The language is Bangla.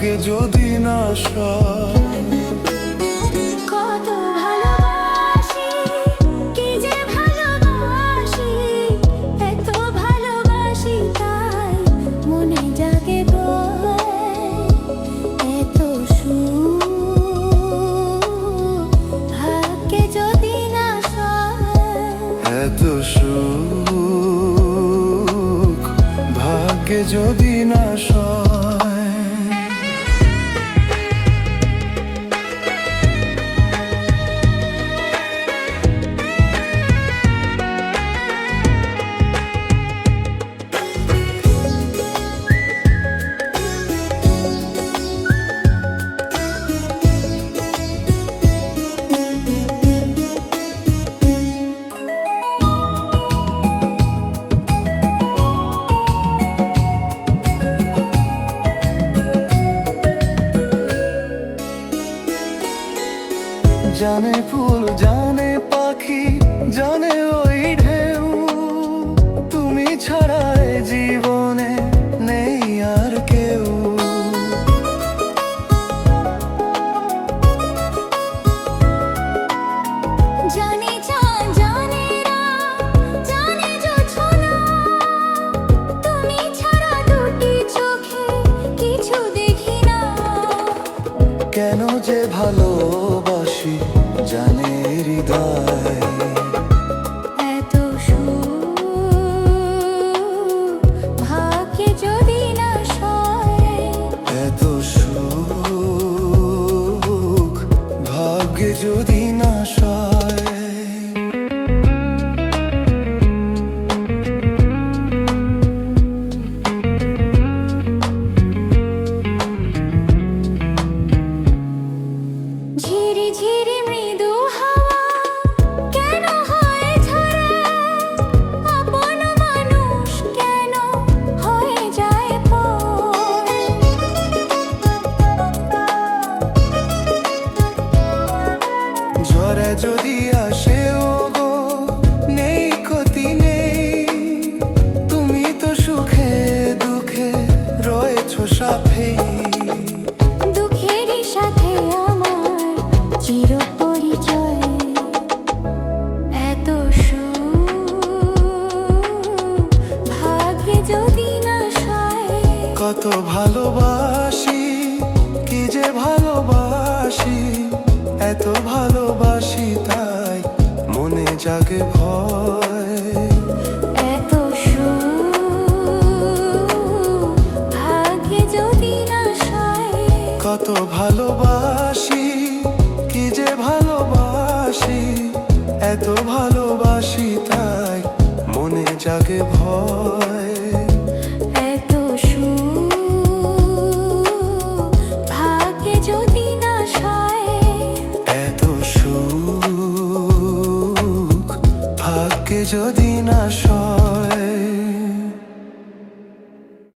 ভাগ্যে যদি না সয়। কত ভালোবাসি, কি যে ভালোবাসি, এত ভালোবাসি তাই মনে জাগে ভয়। এত সুখ ভাগ্যে যদি না সয়। এত সুখ ভাগ্যে যদি না সয়। জানে ফুল জানে পাখি জানে ওই ঢেউ, তুমি ছাড়া এ জীবনে নেই আর কেউ। জানে চাঁদ জানে রাত জানে জোছনা, তুমি ছাড়া দুটি চোখে কিছু দেখি না। কেন যে ভালোবাসি জানে হৃদয়। এত সুখ ভাগ্যে যদি না সয়। এত সুখ ভাগ্যে যদি না সয়। ঝিরি ঝিরি মৃদু হাওয়া কেন হয় ঝরে, আপন মানুষ কেন হয়ে যায় পর। ঝড়ে যদি আসে ও গো নেই ক্ষতি নেই, তুমি তো সুখে দুঃখে রয়েছো সাথে। দুঃখেরই সাথে আমার চির পরিচয়। এত সুখ ভাগ্যে যদি না সয়। কত ভালোবাসি, কি যে ভালোবাসি, এত ভালোবাসি তাই মনে জাগে ভয়। এত সুখ ভাগ্যে যদি না সয়। কত ভালোবাসি, কি যে ভালোবাসি, এত ভালোবাসি তাই মনে জাগে ভয়। এত সুখ ভাগ্যে যদি না সয়। এত সুখ ভাগ্যে যদি না সয়।